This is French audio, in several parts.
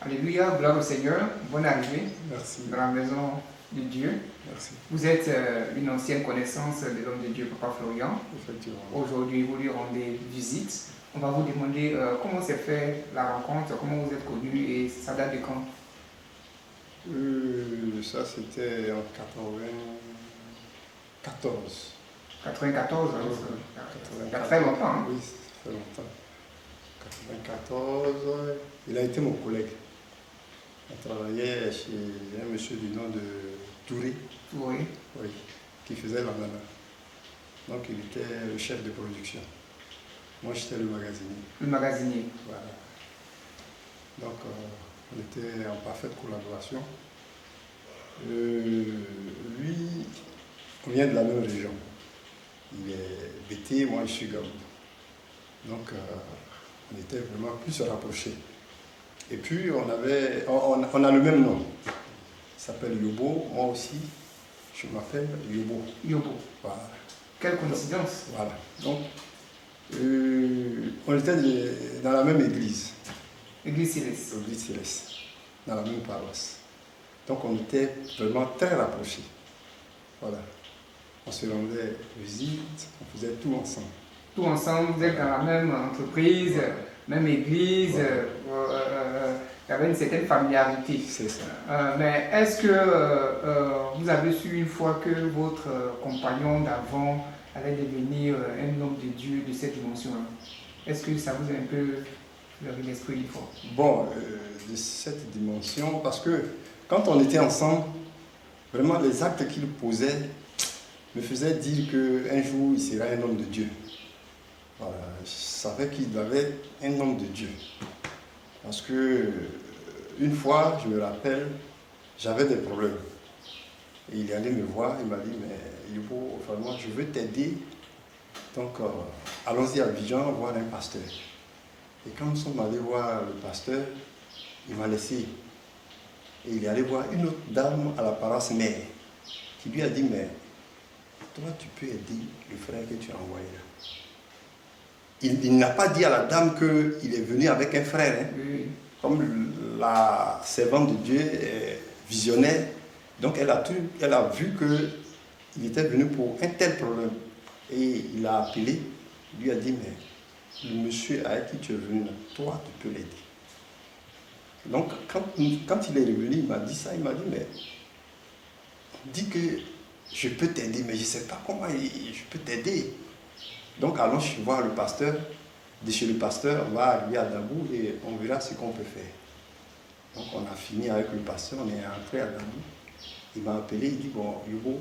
Alléluia, gloire au Seigneur. Bonne arrivée Merci. dans la maison de Dieu. Merci. Vous êtes une ancienne connaissance de l'homme de Dieu, Papa Florian. Effectivement. Aujourd'hui, vous lui rendez visite. On va vous demander comment s'est fait la rencontre, comment vous êtes connus et ça date de quand? Ça, c'était en 94. 94, hein, il y a très longtemps. Hein? Oui, ça fait longtemps. 94, il a été mon collègue. On travaillait chez un monsieur du nom de Touré. Oui. Oui, qui faisait la nana. Donc il était le chef de production. Moi j'étais le magasinier. Le magasinier. Voilà. Donc on était en parfaite collaboration. Lui, on vient de la même région. Il est Bété, moi je suis Gabou. Donc on était vraiment plus rapprochés. Et puis on a le même nom. Il s'appelle Yobo, moi aussi je m'appelle Yobo. Yobo. Voilà. Quelle coïncidence. Voilà. Donc on était dans la même église. Église Céleste. Église Céleste, dans la même paroisse. Donc on était vraiment très rapprochés. Voilà. On se rendait visite, on faisait tout ensemble. Tout ensemble, vous êtes dans la même entreprise, même église, il y avait une certaine familiarité. C'est ça. Mais est-ce que vous avez su une fois que votre compagnon d'avant allait devenir un homme de Dieu de cette dimension-là? Est-ce que ça vous a un peu levé l'esprit une fois? Bon, de cette dimension, parce que quand on était ensemble, vraiment les actes qu'il posait me faisaient dire qu'un jour il serait un homme de Dieu. Voilà, je savais qu'il avait être un homme de Dieu. Parce que une fois, je me rappelle, j'avais des problèmes. Et il est allé me voir, il m'a dit, mais Yobo, vraiment, je veux t'aider. Donc, allons-y à Abidjan voir un pasteur. Et quand nous sommes allés voir le pasteur, il m'a laissé. Et il est allé voir une autre dame à la paroisse mère, qui lui a dit, mais toi, tu peux aider le frère que tu as envoyé là. Il n'a pas dit à la dame qu'il est venu avec un frère. Hein. Oui. Comme la servante de Dieu est visionnaire, donc elle a vu qu'il était venu pour un tel problème. Et il a appelé, il lui a dit, mais le monsieur avec qui tu es venu là, toi, tu peux l'aider. Donc quand il est revenu, il m'a dit ça, il m'a dit, mais dis que je peux t'aider, mais je ne sais pas comment je peux t'aider. Donc allons voir le pasteur. De chez le pasteur, on va arriver à Dabou et on verra ce qu'on peut faire. Donc on a fini avec le pasteur, on est entré à Dabou. Il m'a appelé, il dit, bon, Yobo,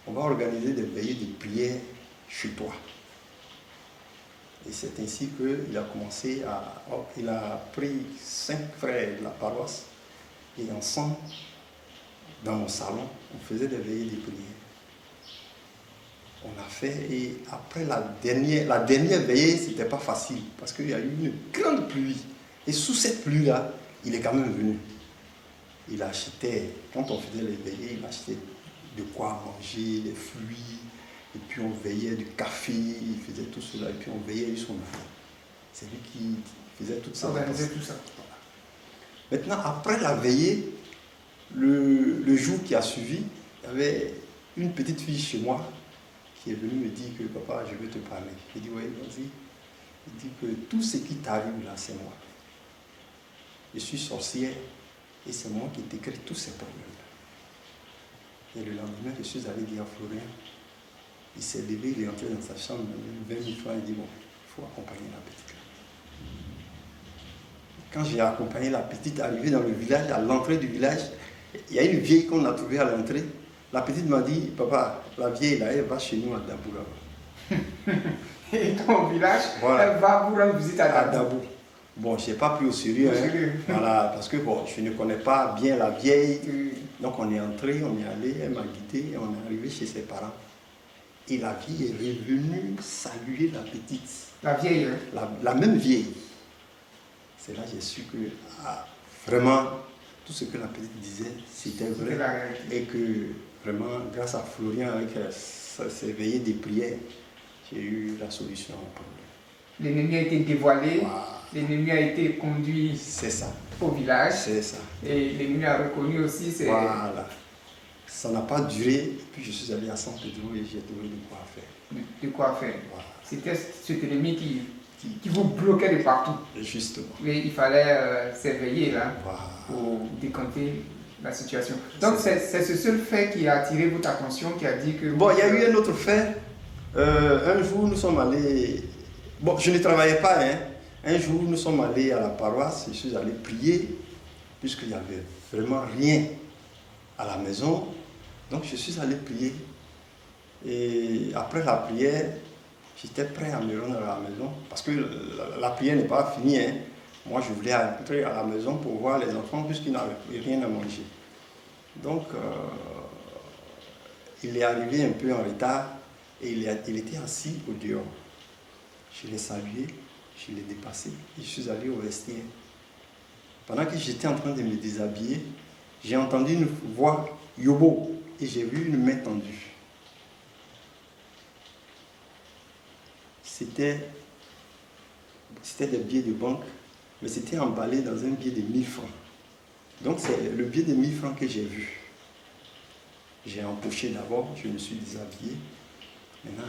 on va organiser des veillées de prière chez toi. Et c'est ainsi qu'il a commencé il a pris 5 frères de la paroisse et ensemble, dans mon salon, on faisait des veillées de prière. On a fait, et après la dernière veillée, c'était pas facile parce qu'il y a eu une grande pluie. Et sous cette pluie-là, il est quand même venu. Il achetait, quand on faisait les veillées, il achetait de quoi manger, des fruits, et puis on veillait du café, il faisait tout cela, et puis on veillait sur son enfant. C'est lui qui faisait tout ça. Organisait tout ça. Voilà. Maintenant, après la veillée, le jour qui a suivi, il y avait une petite fille chez moi qui est venu me dire que papa, je veux te parler. J'ai dit, oui, vas-y. Il dit que tout ce qui t'arrive là, c'est moi. Je suis sorcière et c'est moi qui t'écris tous ces problèmes. Et le lendemain, je suis allé dire à Florian. Il s'est levé, il est entré dans sa chambre, il a eu 20 000 francs, il dit, bon, il faut accompagner la petite. Quand j'ai accompagné la petite, arrivée dans le village, à l'entrée du village, il y a une vieille qu'on a trouvée à l'entrée. La petite m'a dit, papa, la vieille là, elle va chez nous à Dabou là. Et dans le village, voilà. Elle va vous rendre visite à Dabou. Bon, je n'ai pas pris au sérieux. Hein. Voilà, parce que bon, je ne connais pas bien la vieille. Donc on est entré, on est allé, elle m'a guidé, et on est arrivé chez ses parents. Et la vieille est revenue saluer la petite. La vieille, hein? La même vieille. C'est là que j'ai su que vraiment, tout ce que la petite disait, c'était vrai. Et que vraiment, grâce à Florian, avec ses veillées de prière, j'ai eu la solution au problème. L'ennemi a été dévoilé. Wow. l'ennemi a été conduit C'est ça. au village. C'est ça. Et l'ennemi a reconnu aussi. Voilà. Ça n'a pas duré. Et puis je suis allé à San Pedro et j'ai trouvé de quoi faire. De quoi faire. Voilà. C'était cet ennemi qui vous bloquait de partout. Justement. Mais il fallait s'éveiller là Voilà. pour décanter la situation. Donc c'est ce seul fait qui a attiré votre attention, qui a dit que... Bon, il y a eu un autre fait. Un jour, nous sommes allés... Bon, je ne travaillais pas, hein. Un jour, nous sommes allés à la paroisse, je suis allé prier, puisqu'il n'y avait vraiment rien à la maison. Donc, je suis allé prier. Et après la prière, j'étais prêt à me rendre à la maison, parce que la prière n'est pas finie, hein. Moi, je voulais entrer à la maison pour voir les enfants, puisqu'ils n'avaient rien à manger. Donc, il est arrivé un peu en retard, et il était assis au dehors. Je l'ai salué, je l'ai dépassé et je suis allé au vestiaire. Pendant que j'étais en train de me déshabiller, j'ai entendu une voix Yobo et j'ai vu une main tendue. C'était des billets de banque, mais c'était emballé dans un billet de 1000 francs. Donc c'est le billet de 1000 francs que j'ai vu. J'ai empoché d'abord, je me suis déshabillé. Maintenant,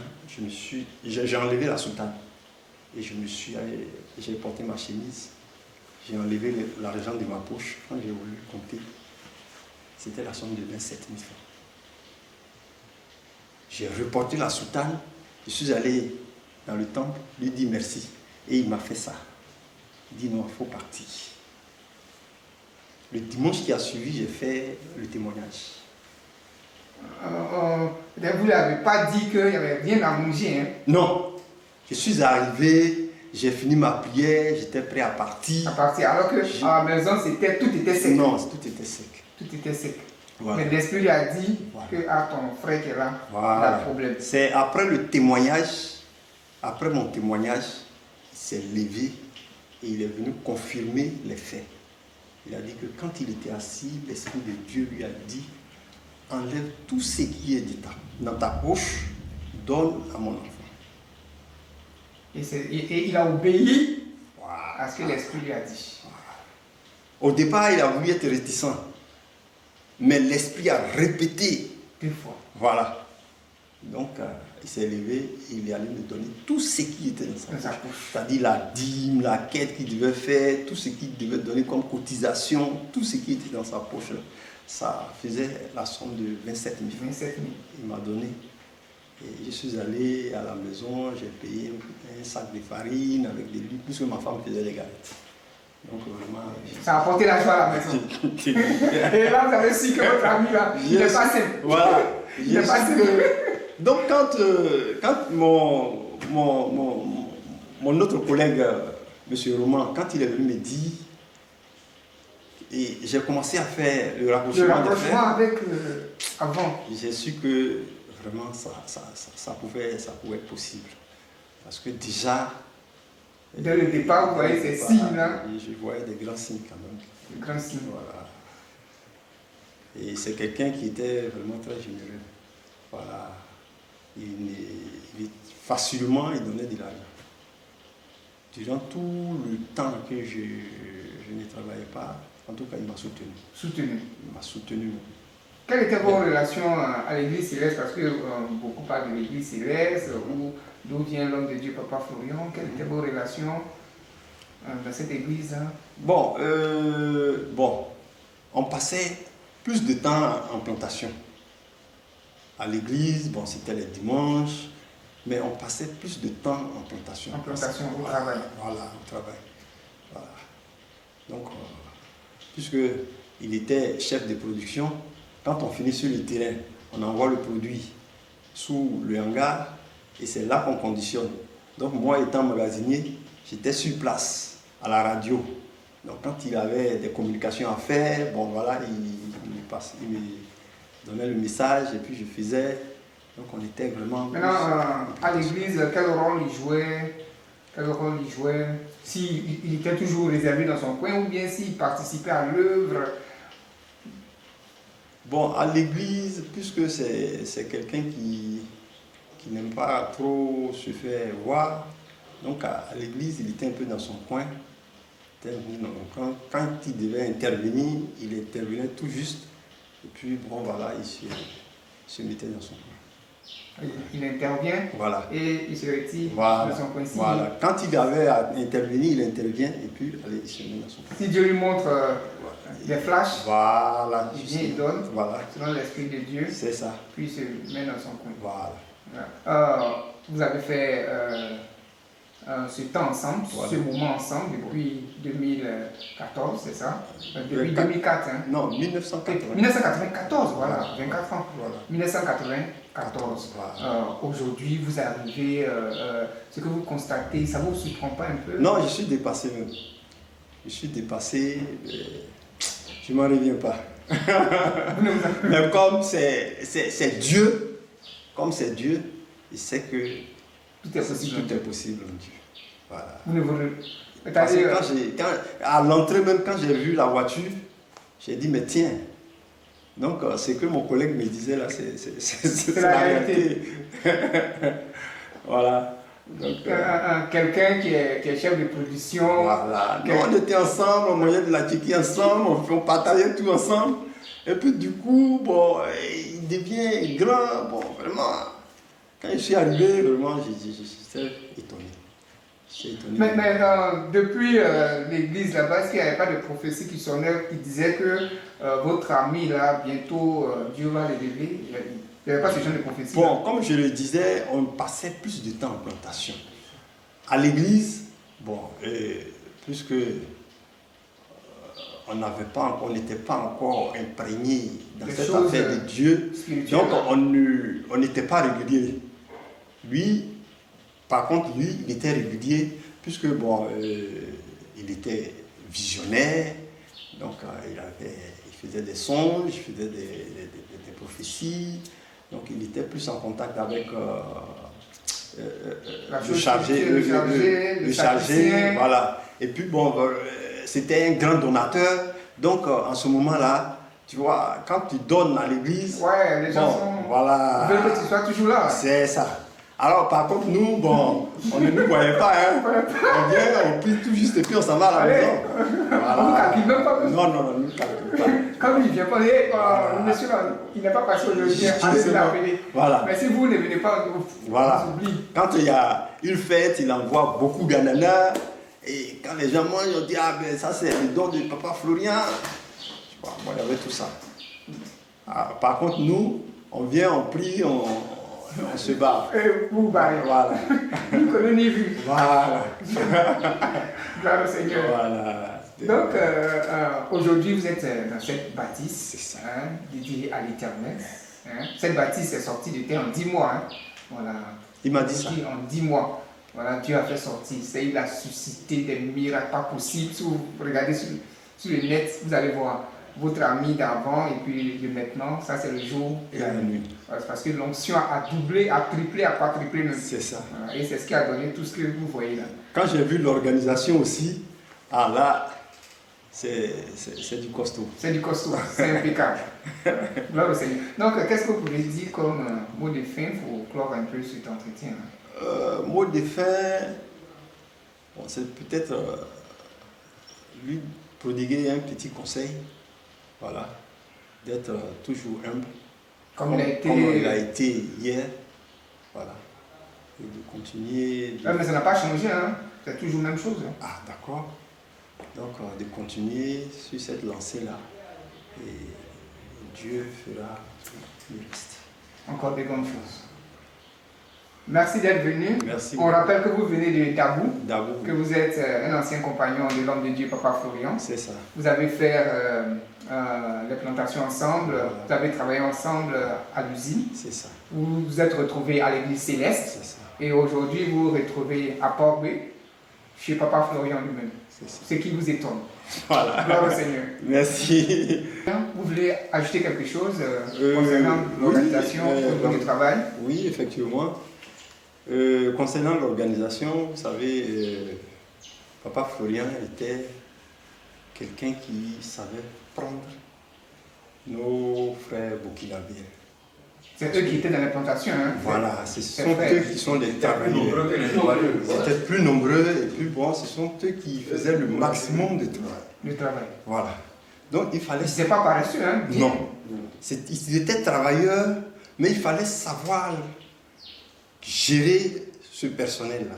j'ai enlevé la soutane et j'ai porté ma chemise. J'ai enlevé l'argent de ma poche. Quand j'ai voulu compter, c'était la somme de 27 000 francs. J'ai reporté la soutane, je suis allé dans le temple, lui dire merci. Et il m'a fait ça. Il dit non, il faut partir. Le dimanche qui a suivi, j'ai fait le témoignage. Vous ne l'avez pas dit qu'il n'y avait rien à manger. Hein? Non. Je suis arrivé, j'ai fini ma prière, j'étais prêt à partir. Alors que à la maison, tout était sec. Non, tout était sec. Tout était sec. Voilà. Mais l'Esprit lui a dit voilà. que ton frère qui est là, voilà. il a un problème. C'est après le témoignage, après mon témoignage, il s'est levé et il est venu confirmer les faits. Il a dit que quand il était assis, l'Esprit de Dieu lui a dit: enlève tout ce qui est dans ta poche, donne à mon enfant. Et il a obéi Voilà. à ce que l'Esprit lui a dit. Voilà. Au départ, il a voulu être réticent, mais l'Esprit a répété 2 fois. Voilà. Donc, il s'est levé et il est allé me donner tout ce qui était dans sa poche. C'est-à-dire la dîme, la quête qu'il devait faire, tout ce qu'il devait donner comme cotisation, tout ce qui était dans sa poche. Ça faisait la somme de 27 000 francs. 27 000. Il m'a donné. Et je suis allé à la maison, j'ai payé un sac de farine avec des livres, puisque ma femme faisait les galettes. Donc vraiment... Ça a apporté la joie à la maison. Et là, vous avez su que votre ami là, il est pas simple. Voilà. Il est pas simple. Donc quand mon autre collègue, M. Roman, quand il est venu me dire, et j'ai commencé à faire le rapprochement avec avant. J'ai su que vraiment ça pouvait être possible. Parce que déjà... Dès le départ, vous voyez ces signes là. Je voyais des grands signes quand même. Des grands signes. Voilà. Et c'est quelqu'un qui était vraiment très généreux. Voilà. Facilement, il donnait de l'argent. Durant tout le temps que je ne travaillais pas, en tout cas, il m'a soutenu. Soutenu. Il m'a soutenu. Quelle était votre relation à l'église céleste? Parce que beaucoup parlent de l'église céleste, d'où vient l'homme de Dieu, Papa Florian. Quelle était votre relation dans cette église? Bon, on passait plus de temps en plantation. À l'église, bon, c'était les dimanches, mais on passait plus de temps en plantation. En plantation, au travail. Voilà, au travail. Voilà. Donc, puisqu'il était chef de production, quand on finit sur le terrain, on envoie le produit sous le hangar et c'est là qu'on conditionne. Donc, moi étant magasinier, j'étais sur place, à la radio. Donc, quand il avait des communications à faire, bon, voilà, il me donnait le message et puis je faisais. Donc on était vraiment... Maintenant, à l'église, quel rôle il jouait? S'il était toujours réservé dans son coin ou bien s'il participait à l'œuvre? Bon, à l'église, puisque c'est quelqu'un qui n'aime pas trop se faire voir, donc à l'église, il était un peu dans son coin. Non. Quand il devait intervenir, il intervenait tout juste. Et puis, bon, voilà, il se mettait dans son coin. Il intervient Voilà. et il se retire Voilà. de son coin. Voilà. Quand il avait à intervenir, il intervient et puis, allez, il se met dans son coin. Si Dieu lui montre des flashs, voilà, il vient, il donne, voilà. selon l'Esprit de Dieu, C'est ça. puis il se met dans son coin. Voilà. Vous avez fait ce temps ensemble, Voilà. ce moment ensemble depuis 2014, c'est ça? Depuis 24. 2004, hein? Non, 1980. 1994, voilà, 24 ans. Voilà. 1994. Voilà. Aujourd'hui, vous arrivez, ce que vous constatez, ça ne vous surprend pas un peu? Non, je suis dépassé même. Je suis dépassé, je ne m'en reviens pas. Mais comme c'est Dieu, il sait que tout est possible. Tout est possible en Dieu. Voilà. Vous ne vous... Parce que à l'entrée même, quand j'ai vu la voiture, j'ai dit, mais tiens, donc ce que mon collègue me disait là, c'est la réalité. Voilà. Quelqu'un qui est chef de production. Voilà. Donc, on était ensemble, on mangeait de la tiki ensemble, on partageait tout ensemble. Et puis du coup, bon, il devient grand, bon, vraiment. Quand je suis arrivé, vraiment, j'étais étonné. Mais depuis l'église là-bas, est-ce qu'il n'y avait pas de prophétie qui sonnait, qui disait que votre ami là, bientôt, Dieu va l'élever? Il n'y avait pas ce genre de prophétie? Bon, comme je le disais, on passait plus de temps en plantation. À l'église, bon, puisque on n'était pas encore imprégné dans cette affaire de Dieu, donc on n'était pas régulier. Lui, par contre, il était régulier, puisque bon, il était visionnaire, donc il faisait des songes, il faisait des prophéties, donc il était plus en contact avec le chargé, voilà. Et puis bon, c'était un grand donateur, donc en ce moment-là, tu vois, quand tu donnes à l'église, ouais, les gens sont... voilà, ils veulent que tu sois toujours là. C'est ça. Alors par contre, nous, bon, on ne nous voyait pas, hein. On vient, on prie tout juste et puis on s'en va à la maison. Voilà. On ne calcule même pas. Non, nous ne calcule pas. Quand il ne vient pas, le monsieur là, il n'est pas passé aujourd'hui, allez-y l'appeler. Voilà. Mais si vous ne venez pas, voilà. on s'oublie. Quand il y a une fête, il envoie beaucoup d'ananas. Et quand les gens mangent, on dit, ah ben ça c'est le don de papa Florian. Tu vois, moi il y avait tout ça. Ah, par contre, nous, on vient, on prie, on se bat. Et vous barrez. Voilà. Ni connu ni vu. Voilà. Gloire au Seigneur. Voilà. Donc, aujourd'hui, vous êtes dans cette bâtisse dédiée à l'Éternel. Hein. Cette bâtisse est sortie de terre en 10 mois. Hein. Voilà. Il m'a dit ça. En 10 mois. Voilà, Dieu a fait sortir. Il a suscité des miracles pas possibles. Si vous regardez sur le net, vous allez voir votre ami d'avant et puis de maintenant. Ça, c'est le jour et la nuit. Parce que l'onction a doublé, a triplé, a quadruplé même. C'est ça. Voilà. Et c'est ce qui a donné tout ce que vous voyez là. Quand j'ai vu l'organisation aussi, ah là, c'est du costaud. C'est du costaud, c'est impeccable. Gloire au Seigneur. Donc, qu'est-ce que vous pouvez dire comme mot de fin pour clore un peu cet entretien? Mot de fin, bon, c'est peut-être lui prodiguer un petit conseil, voilà, d'être toujours humble, comme il a été hier, voilà, et de continuer. Mais ça n'a pas changé, hein? C'est toujours la même chose. Hein? Ah, d'accord. Donc, de continuer sur cette lancée-là, et Dieu fera le reste. Encore des grandes choses. Merci d'être venu. Merci. On rappelle que vous venez de Dabou, que oui. vous êtes un ancien compagnon de l'homme de Dieu, Papa Florian. C'est ça. Vous avez fait les plantations ensemble, vous avez travaillé ensemble à l'usine. C'est ça. Vous vous êtes retrouvés à l'église céleste. C'est ça. Et aujourd'hui, vous vous retrouvez à Port-B, chez Papa Florian lui-même. Ce qui vous étonne. Voilà. Gloire au Seigneur. Merci. Vous voulez ajouter quelque chose concernant l'organisation du travail? Oui, effectivement. Concernant l'organisation, vous savez, Papa Florian était quelqu'un qui savait prendre nos frères burkinabés. C'est eux qui étaient dans les plantations. Hein. Voilà, ce sont eux qui sont les travailleurs. Ils étaient plus nombreux et plus bon, ce sont eux qui faisaient le maximum de travail. Le travail. Voilà. Donc il fallait... Ils n'étaient pas paresseux, hein? Non. Ils étaient travailleurs, mais il fallait savoir gérer ce personnel-là.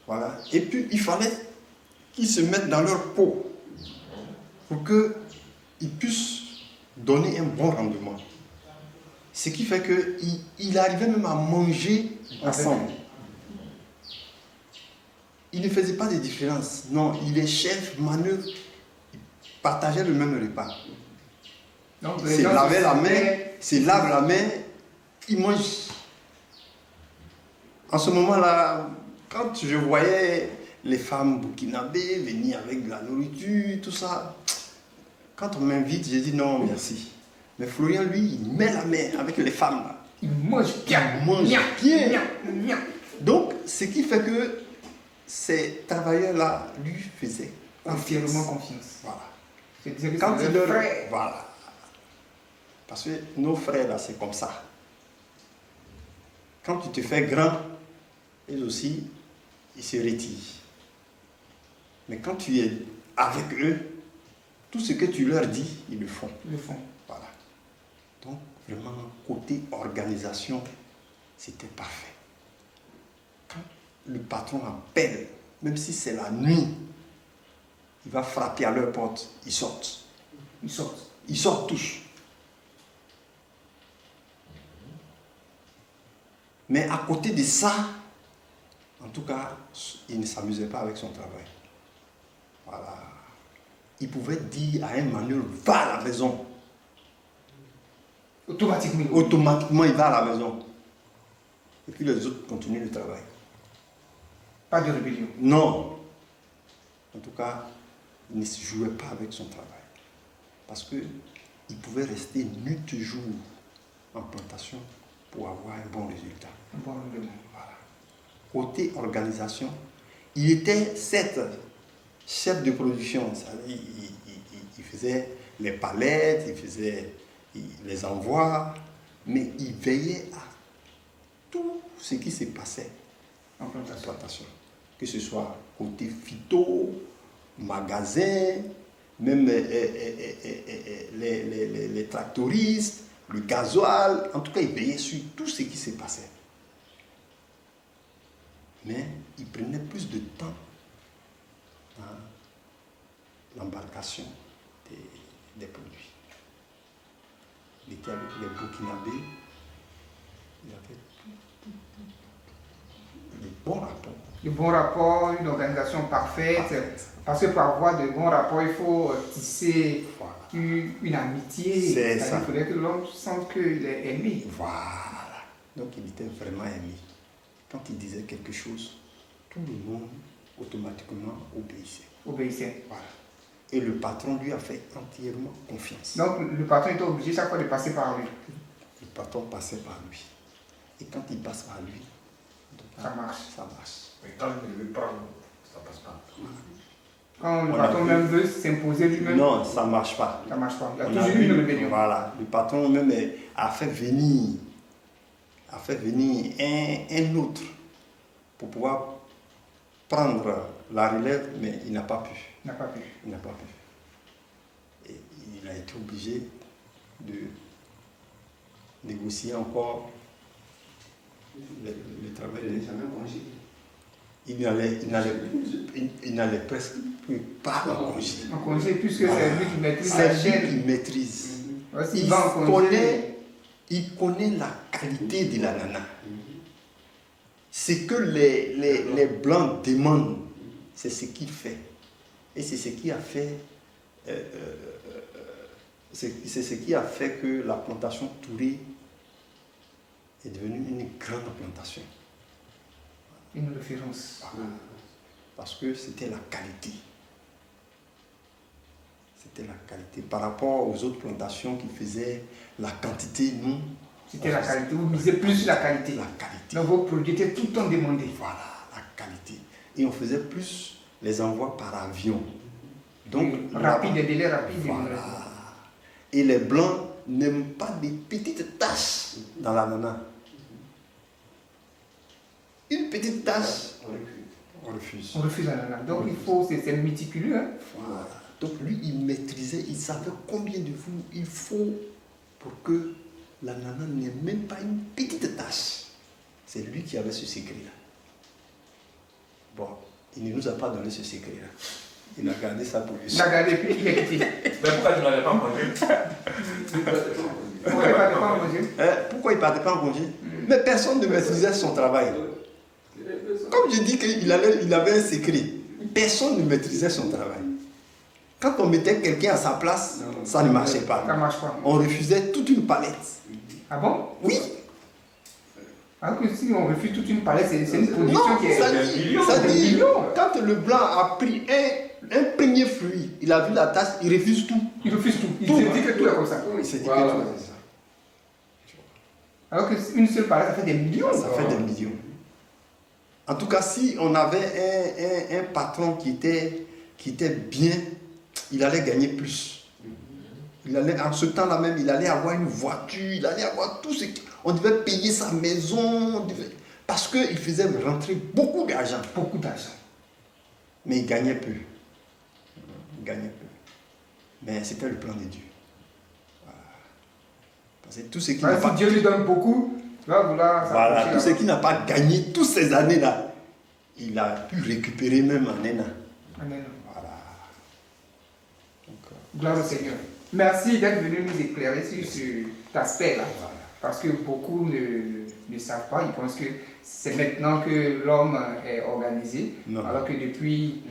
Voilà. Et puis il fallait qu'ils se mettent dans leur peau pour qu'ils puissent donner un bon rendement. Ce qui fait qu'il arrivait même à manger ensemble. Il ne faisait pas de différence. Non, il est chef, manœuvre, il partageait le même repas. Il se lavait la main, se lave la main, il mange. En ce moment-là, quand je voyais les femmes burkinabées venir avec de la nourriture, tout ça, quand on m'invite, je dis non, merci. Mais Florian, lui, il met la main avec les femmes là. Il mange bien. Il mange bien. Donc, ce qui fait que ces travailleurs-là lui faisaient entièrement confiance. Voilà. Quand il leur... Voilà. Parce que nos frères là, c'est comme ça. Quand tu te fais grand, ils aussi, ils se retirent. Mais quand tu es avec eux, tout ce que tu leur dis, ils le font. Ils le font. Voilà. Donc, vraiment, côté organisation, c'était parfait. Quand le patron appelle, même si c'est la nuit, il va frapper à leur porte, ils sortent. Ils sortent. Ils sortent tous. Mais à côté de ça, en tout cas, il ne s'amusait pas avec son travail. Voilà. Il pouvait dire à un manuel, va à la maison. Automatiquement. Automatiquement, il va à la maison. Et puis les autres continuent le travail. Pas de rébellion. Non. En tout cas, il ne se jouait pas avec son travail. Parce qu'il pouvait rester nuit et jour en plantation pour avoir un bon résultat. Un bon rendement. Voilà. Côté organisation, il était certes chef de production. Il faisait les palettes, il faisait les envois, mais il veillait à tout ce qui se passait en plantation. Que ce soit côté phyto, magasin, même les tractoristes, le gasoil, en tout cas, il veillait sur tout ce qui se passait. Mais il prenait plus de temps dans l'embarcation des produits. Il était avec les Burkinabés, il avait de bons rapports. De bons rapports, une organisation parfaite. Parce que pour avoir de bons rapports, il faut tisser une amitié. C'est ça. Il faudrait que l'homme sente qu'il est aimé. Voilà. Donc il était vraiment aimé. Quand il disait quelque chose, tout le monde automatiquement obéissait. Voilà. Et le patron lui a fait entièrement confiance. Donc le patron était obligé chaque fois de passer par lui. Le patron passait par lui. Et quand il passe par lui, ça marche. Ça marche. Mais quand il veut prendre, ça passe pas. Quand le patron même veut s'imposer lui-même. Non, ça ne marche pas. Ça ne marche pas. Il y a toujours une rébellion. Voilà. Le patron même a fait venir un autre pour pouvoir prendre la relève, mais il n'a pas pu. Il n'a pas pu. Et il a été obligé de négocier encore le travail. Il n'allait presque pas en congé. En congé, puisque c'est lui qui maîtrise la chaîne. C'est lui qui maîtrise. Il connaît la qualité de la nana. Ce que les Blancs demandent, c'est ce qu'il fait. Et c'est ce qui a fait c'est ce qui a fait que la plantation Touré est devenue une grande plantation. Une référence. Parce que c'était la qualité. C'était la qualité. Par rapport aux autres plantations qui faisaient la quantité, nous... C'était la qualité. Vous misez plus sur la qualité. La qualité. Donc vos produits étaient tout le temps demandés. Voilà, la qualité. Et on faisait plus les envois par avion. Donc, rapide, des délais rapides. Voilà. Et les Blancs n'aime pas des petites taches dans la nana. Une petite tache, on refuse. On refuse la nana. Donc il faut, c'est méticuleux. Hein? Voilà. Donc lui, il maîtrisait, il savait combien de jours il faut pour que la nana n'ait même pas une petite tache. C'est lui qui avait ce secret-là. Bon, il ne nous a pas donné ce secret-là. Il a gardé ça pour lui. Il a gardé, puis il a quitté. Mais pourquoi tu n'avais pas mangé? Pourquoi il ne partait pas en congé? Pourquoi il ne partait pas en congé? Mais personne ne maîtrisait son travail. Comme je dis qu'il avait un secret, personne ne maîtrisait son travail. Quand on mettait quelqu'un à sa place, ça ne marchait pas. Ça ne marche pas. On refusait toute une palette. Ah bon? Oui. Alors que si on refuse toute une palette, c'est une production Non, qui est... ça dit, quand le blanc a pris un premier fruit, il a vu la tasse, il refuse tout. Il refuse tout. Il se dit que tout est comme ça. Il s'est dit Voilà. que tout est ça. Alors qu'une seule palette, ça fait des millions. Ça fait des millions. En tout cas, si on avait un patron qui était bien, il allait gagner plus. En ce temps-là même, il allait avoir une voiture, il allait avoir tout ce qui... On devait payer sa maison, parce qu'il faisait rentrer beaucoup d'argent. Beaucoup d'argent. Mais il gagnait peu. Il gagnait peu. Mais c'était le plan de Dieu. Voilà. Parce que tout ce qui n'a Si pas... Dieu lui donne beaucoup, il va vouloir... Voilà, tout ce qui n'a pas gagné toutes ces années-là, il a pu récupérer même en un an. Amen. Voilà. Donc, Gloire au Seigneur. Merci d'être venu nous éclairer sur cet aspect-là. voilà. Parce que beaucoup ne savent pas, ils pensent que c'est maintenant que l'homme est organisé, Non. alors que depuis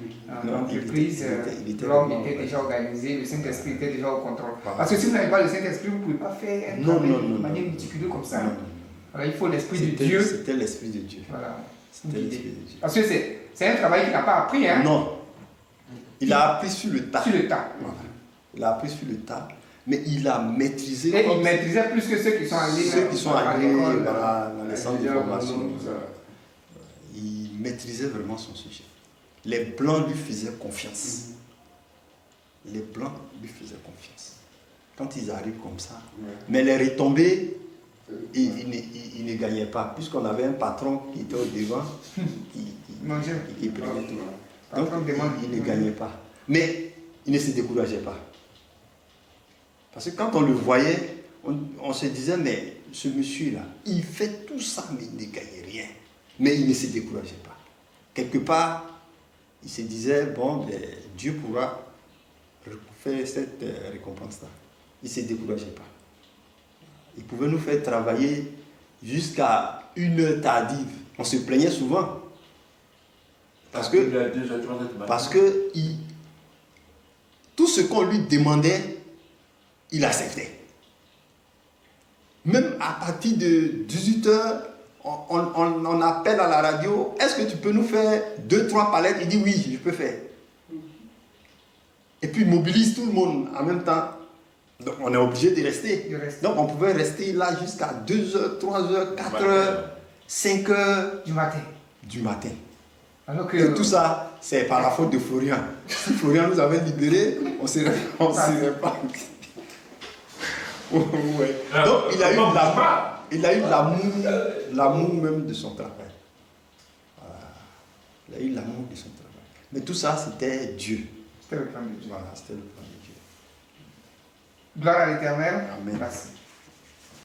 Non, l'entreprise, il était l'homme vraiment était déjà organisé, le Saint-Esprit était déjà au contrôle. Voilà. Parce que si vous n'avez pas le Saint-Esprit, vous ne pouvez pas faire un travail de manière méticuleuse comme ça. Non, non, Alors il faut l'Esprit de C'était- Dieu. C'était l'Esprit de Dieu. Voilà. C'était l'Esprit de Dieu. Parce que c'est un travail qu'il n'a pas appris, hein, Non. Il a appris sur le tas. sur le tas. Voilà. Il a appris sur le tas, mais il a maîtrisé. Et comme il maîtrisait plus que ceux qui sont allés ceux qui sont à allés l'école. voilà, dans les centres de formation. Tout ça. Il maîtrisait vraiment son sujet. Les Blancs lui faisaient confiance. Les Blancs lui faisaient confiance. Quand ils arrivent comme ça, mais les retombées, ils ne gagnaient pas, puisqu'on avait un patron qui était au devant, Mangeait. qui prenait tout. Patron Donc, demande. il ne gagnait pas. Mais il ne se décourageait pas. Parce que quand on le voyait, on se disait, mais ce monsieur-là, il fait tout ça, mais il ne gagne rien. Mais il ne se décourageait pas. Quelque part, il se disait, bon, ben, Dieu pourra faire cette récompense-là. Il ne se décourageait pas. Il pouvait nous faire travailler jusqu'à 1 heure tardive. On se plaignait souvent. Parce que tout ce qu'on lui demandait, il acceptait. Même à partir de 18h, on appelle à la radio, est-ce que tu peux nous faire 2-3 palettes? Il dit oui, je peux faire. Et puis il mobilise tout le monde en même temps. Donc on est obligé de rester. Donc on pouvait rester là jusqu'à 2h, 3h, 4h, 5h du matin. Alors que... Et tout ça, c'est par la faute de Florian. Si Florian nous avait libérés, on ne serait pas... Ouais. Donc il a eu l'amour même de son travail. Voilà. Il a eu l'amour de son travail. Mais tout ça, c'était Dieu. C'était le plan de Dieu. Voilà, c'était le plan de Dieu. Gloire à l'Éternel. Amen. Merci.